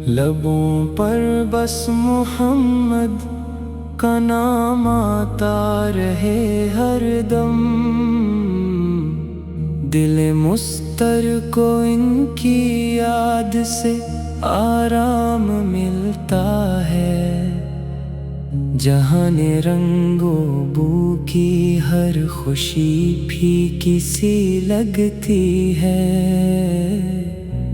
لبوں پر بس محمد کا نام آتا رہے ہر دم، دل مضطر کو ان کی یاد سے آرام ملتا ہے۔ جہاں رنگ و بو کی ہر خوشی پھیکی سی لگتی ہے،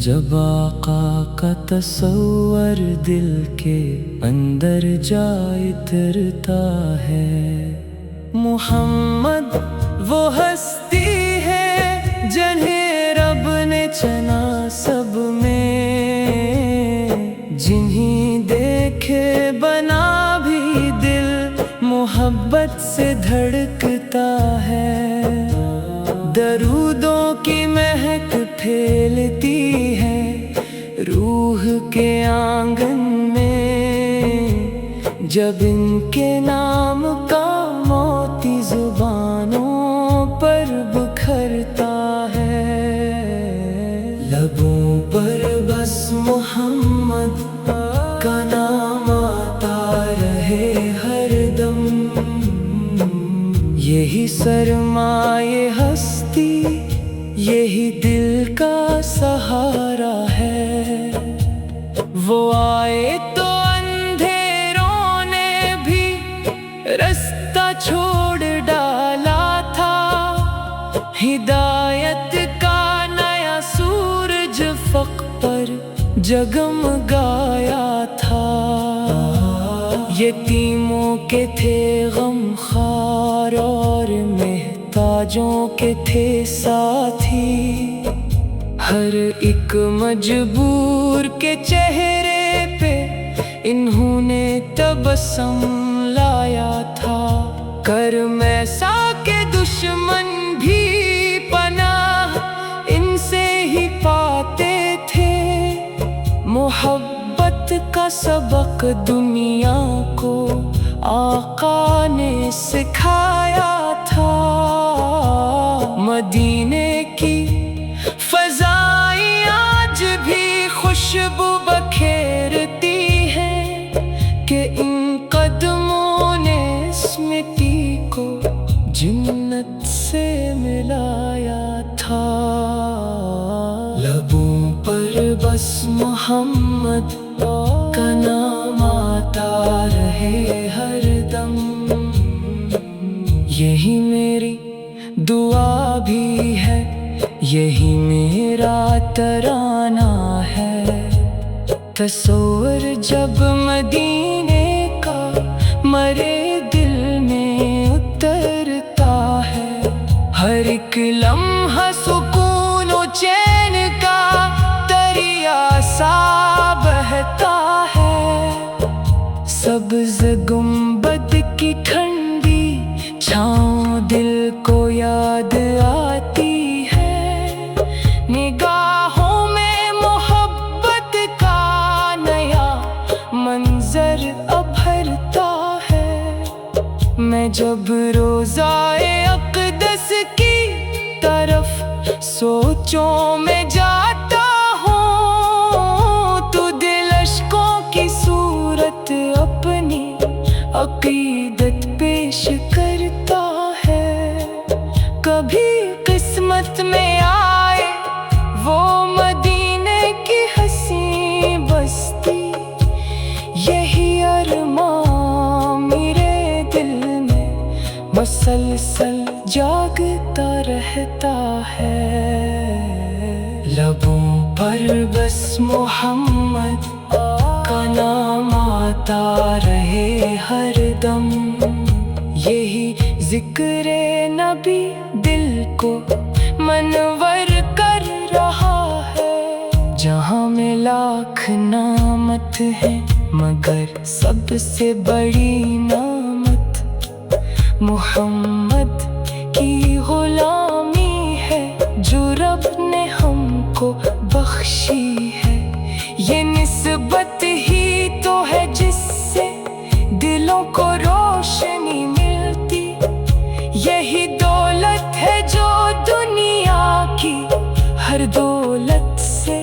جب آقا کا تصور دل کے اندر جا اترتا ہے۔ محمد وہ ہستی ہے جنہیں رب نے چنا سب میں، جنہیں دیکھے بنا بھی دل محبت سے دھڑکتا ہے۔ درودوں کی مہک پھیلتی ہے روح کے آنگن میں، جب ان کے نام کا موتی زبانوں پر بکھرتا ہے۔ لبوں پر بس محمد کا نام آتا رہے ہر دم، یہی سرمایہ ہستی، یہی دل کا سہارا ہے۔ وہ آئے تو اندھیروں نے بھی رستہ چھوڑ ڈالا تھا، ہدایت کا نیا سورج افق پر جگمگایا تھا۔ یتیموں کے تھے غم خوار اور محتاجوں کے تھے ساتھی، ہر ایک مجبور کے چہرے پہ انہوں نے تبسم لایا تھا۔ کرم ایسا کہ دشمن بھی پناہ ان سے ہی پاتے تھے، محبت کا سبق دنیا کو آقا نے سکھایا تھا۔ مدینے کی فضائیں آج بھی خوشبو بکھیرتی ہیں کہ ان قدموں نے اس مٹی کو جنت سے ملایا تھا۔ لبوں پر بس محمد کا نام آتا رہے ہر دم، یہی میری دعا بھی ہے، یہی میرا ترانہ ہے۔ تصور جب مدینے کا مرے دل میں اترتا ہے، ہر ایک لمحہ سکون و چین کا دریا سا بہتا ہے۔ سبز گنبد کی ٹھنڈی چھاؤں دل کو یاد آتی ہے، نگاہوں میں محبت کا نیا منظر ابھرتا ہے۔ میں جب روضۂ اقدس کی طرف سوچوں میں جاتا ہوں، تو دل اشکوں کی صورت اپنی عقیدت پیش کرتا ہے۔ کبھی قسمت میں آئے وہ مدینے کی حسین بستی، یہی ارمان میرے دل میں مسلسل جاگتا رہتا ہے۔ لبوں پر بس محمد کا نام آتا رہے ہر دم، یہی ذکر نبی دل کو منور کر رہا ہے۔ جہاں میں لاکھ نعمت ہے مگر سب سے بڑی نعمت محمد کی غلامی ہے، جو رب نے ہم کو بخشی ہے۔ یہ نسبت ہی تو ہے جس سے دلوں کو روشنی ملتی، یہی دولت ہے جو دنیا کی ہر دولت سے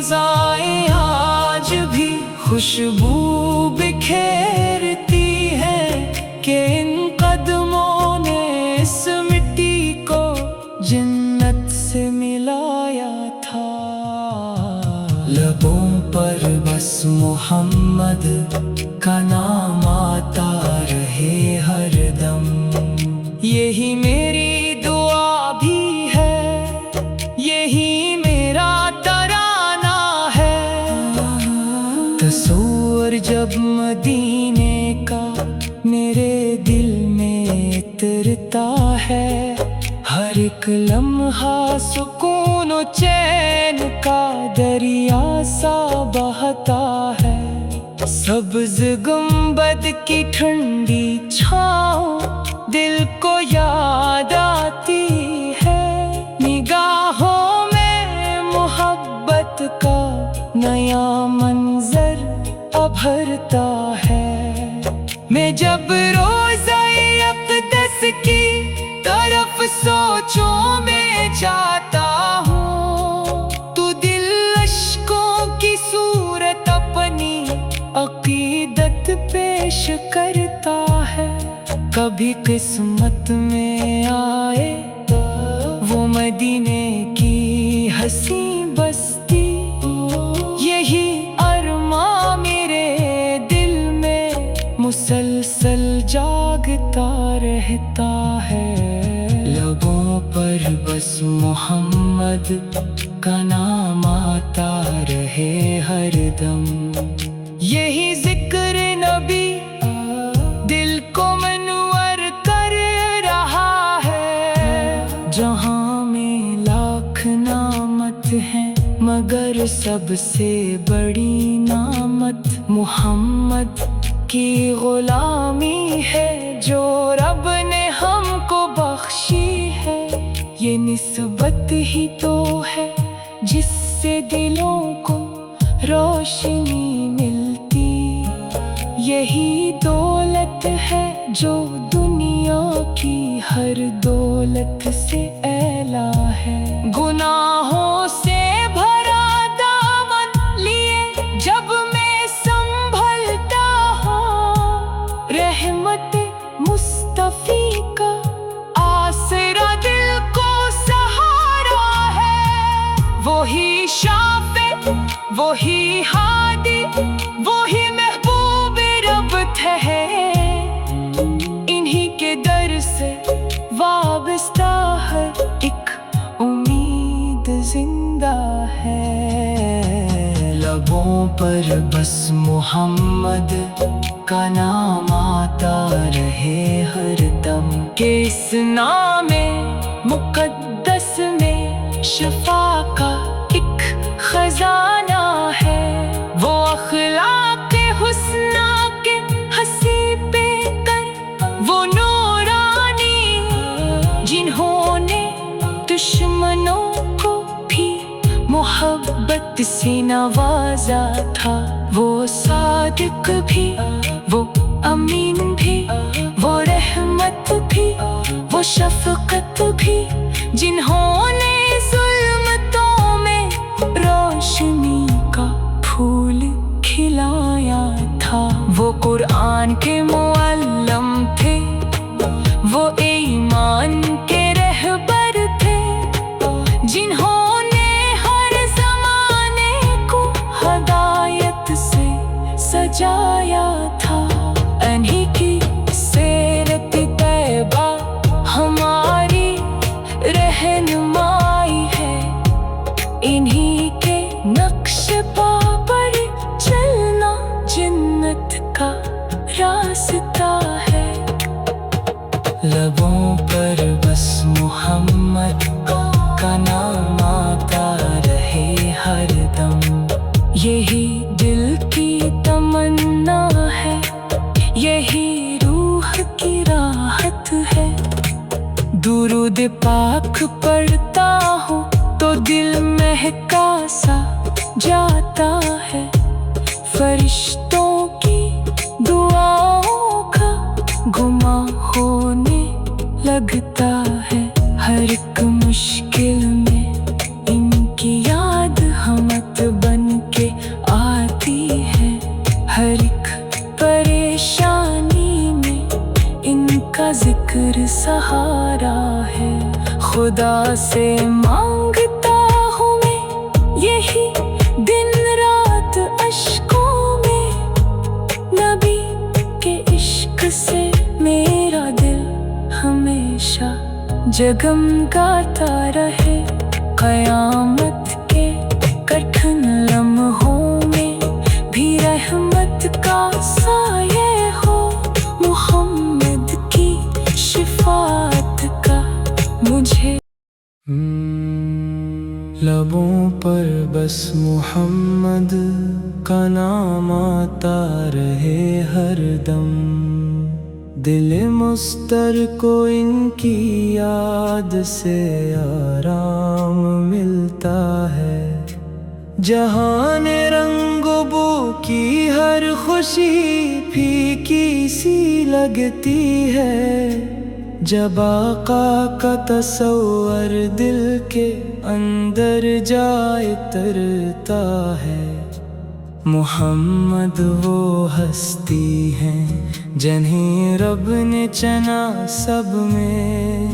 فضائیں آج بھی خوشبو بکھیرتی ہے کہ ان قدموں نے اس مٹی کو جنت سے ملایا تھا۔ لبوں پر بس محمد کا نام آتا رہے ہر دم، یہی میری دعا بھی ہے، یہی میرا ترانہ ہے۔ تصور جب مدینے کا میرے دل میں اترتا ہے، ہر ایک لمحہ سکون و چین کا دریا سا بہتا ہے۔ سبز گنبد کی ٹھنڈی چھاؤں دل کو یاد آتی ہے، نگاہوں میں محبت کا نیا منظر ابھرتا ہے۔ میں جب روضہ اقدس کی طرف سوچوں میں جاتا ہوں تو دل اشکوں کی صورت اپنی عقیدت پیش کرتا ہے۔ کبھی قسمت میں آئے وہ مدینے کی حسین بستی، یہی ارماں میرے دل میں مسلسل جاگتا رہتا ہے۔ لبوں پر بس محمد کا نام آتا رہے ہر دم، یہی ذکر نبی دل کو منور کر رہا ہے۔ جہاں میں لاکھ نعمت ہیں مگر سب سے بڑی نعمت محمد کی غلامی ہے جو رب نے ہم کو بخشی ہے۔ یہ نسبت ہی تو ہے جس سے دلوں کو روشنی ملتی، یہی دولت ہے جو دنیا کی ہر دولت سے اعلیٰ ہے۔ گناہوں سے بھرا دامن لیے جب میں سنبھلتا ہوں، رحمت مصطفی کا آسرا دل کو سہارا ہے۔ وہی شافع، وہی ہادی، وہی محبوب رب تھے، انہی کے در سے وابستہ ہر ایک امید زندہ ہے۔ لبوں پر بس محمد کا نام آتا رہے ہر دم، کہ اس نام مقدس میں شفا کا ایک خزانہ ہے۔ وہ اخلاق حسنہ کے ہنسی پہ کر وہ نورانی، جنہوں نے دشمنوں کو بھی محبت سے نوازا تھا۔ وہ صادق بھی، وہ امین بھی، وہ رحمت بھی، وہ شفقت بھی، جنہوں نے ظلمتوں میں روشنی کا پھول کھلایا تھا۔ وہ قرآن کے معلم تھے، وہ ایمان کے رہبر تھے، جنہوں نے ہر زمانے کو ہدایت سے سجایا تھا۔ انہی کی سیرت طیبہ ہماری رہنمائی ہے، انہی کے نقش پا پر چلنا جنت کا راستہ ہے۔ لبوں پر بس محمد کا نام آتا رہے ہر دم، یہی دل کی تمنا ہے، یہی روح کی راحت ہے۔ درود پاک پڑھتا ہوں تو دل مہکا سا جاتا ہے، فرشتوں کی دعاؤں کا گما ہونے لگتا ہے۔ ہر ایک مشکل میں ان کی یاد ہمت بن سے مانگتا ہوں میں یہی دن رات اشکوں میں، نبی کے عشق سے میرا دل ہمیشہ جگمگاتا رہے، قیامت کے کٹھن لمحوں میں بھی رحمت کا سایہ ہو، محمد کی شفاعت کا مجھے لبوں پر بس محمد کا نام آتا رہے ہر دم، دل مضطر کو ان کی یاد سے آرام ملتا ہے، جہان رنگ و بو کی ہر خوشی پھیکی سی لگتی ہے، جب آقا کا تصور دل کے اندر جائے ترتا ہے، محمد وہ ہستی ہیں جنہیں رب نے چنا سب میں،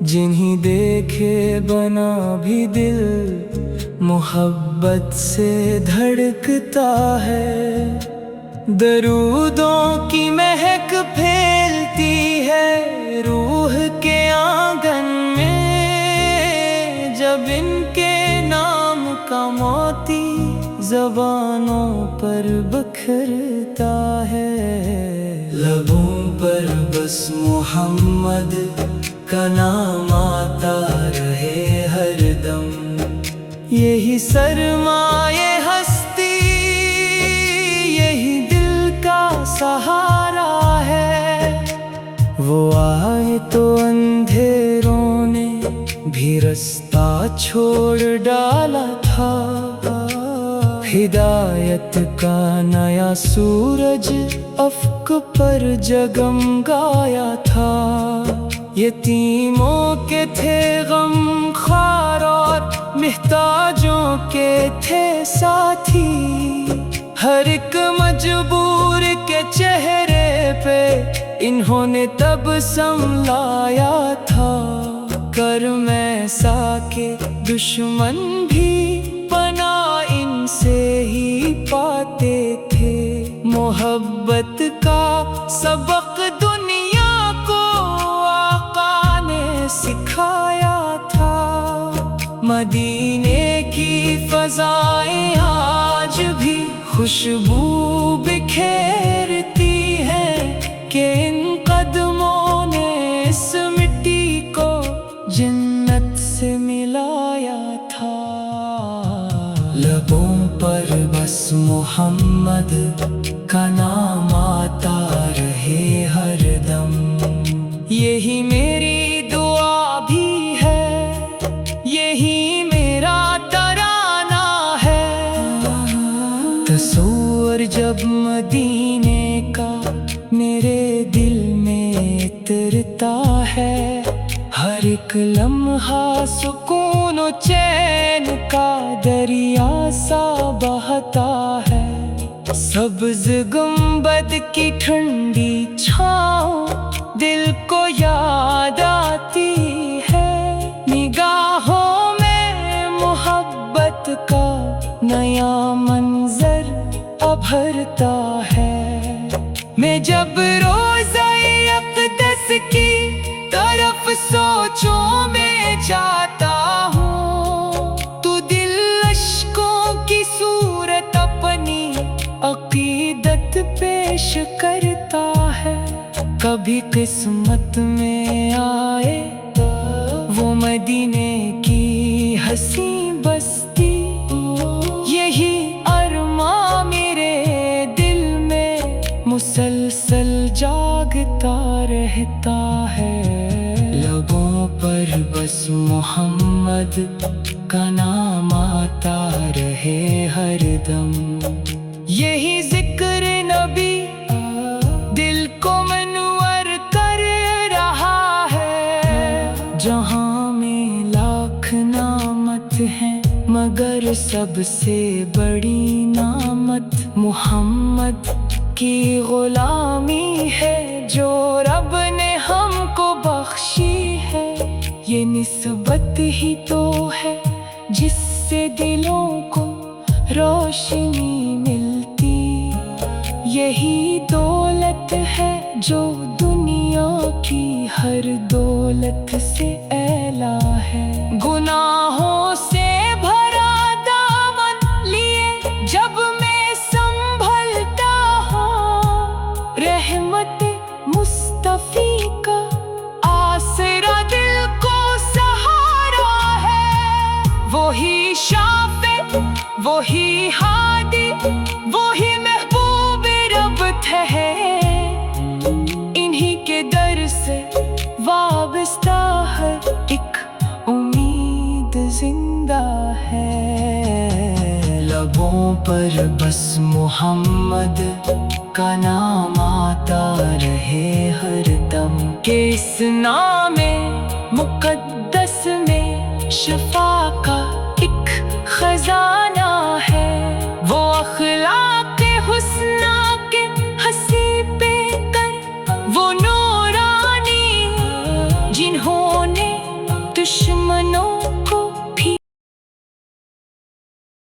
جنہیں دیکھے بنا بھی دل محبت سے دھڑکتا ہے، درودوں کی مہک پھیلتی ہے روح کے آنگن میں، جب ان کے نام کا موتی زبانوں پر بکھرتا ہے، لبوں پر بس محمد کا نام آتا رہے ہر دم، یہی سرمایہ ہستی یہی دل کا سہارا ہے، وہ آئے تو اندھیروں نے بھی رستہ چھوڑ ڈالا تھا، ہدایت کا نیا سورج افق پر جگمگایا تھا، یتیموں کے تھے غم خوار اور محتاجوں کے تھے ساتھی، ہر ایک مجبور کے چہرے پہ انہوں نے تبسم لایا تھا، کرم ایسا کہ دشمن بھی پناہ ان سے ہی پاتے تھے، محبت کا سبق دنیا کو آقا نے سکھایا تھا، مدینے کی فضائیں آج بھی خوشبو بکھیرتی ہیں کہ ان قدموں نے اس مٹی کو جنت سے ملایا تھا، لبوں پر بس محمد کا نام آتا رہے ہر دم، یہی میری دعا بھی ہے، یہی میرا ترانہ ہے، تصور جب مدینے کا میرے دل میں اترتا ہے، ہر ایک لمحہ سکون و چین کا دریا سا بہتا ہے، سبز گنبد کی ٹھنڈی چھاؤں دل کو یاد آتی ہے، نگاہوں میں محبت کا نیا منظر ابھرتا ہے، میں جب روضہ اقدس کی طرف سوچوں میں جاتا ہوں تو دل اشکوں کی صورت اپنی عقیدت پیش کرتا ہے، کبھی قسمت میں آئے وہ مدینے کی حسین بستی، یہی ارماں میرے دل میں مسلسل جاگتا رہتا ہے، لبوں پر بس محمد کا نام آتا رہے ہر دم، یہی ذکر نبی دل کو منور کر رہا ہے، جہاں میں لاکھ نعمت ہیں مگر سب سے بڑی نعمت محمد کی غلامی ہے، جو رب نے ہم کو بخشی ہے، یہ نسبت ہی تو ہے جس سے دلوں کو روشنی ملتی، یہی دولت ہے جو دنیا کی ہر دولت سے اعلیٰ ہے۔ گناہوں سے بھرا دامن لیے جب میں سنبھلتا ہوں، رحمت مصطفی کا آسرا دل کو سہارا ہے۔ وہی شافع، وہی ہادی، وہی محبوب رب ہے، انہی کے در سے وابستہ ہر ایک امید زندہ ہے۔ لبوں پر بس محمد کا نام آتا رہے ہر دم، کہ اس نام مقدس میں شفا کا ایک خزانہ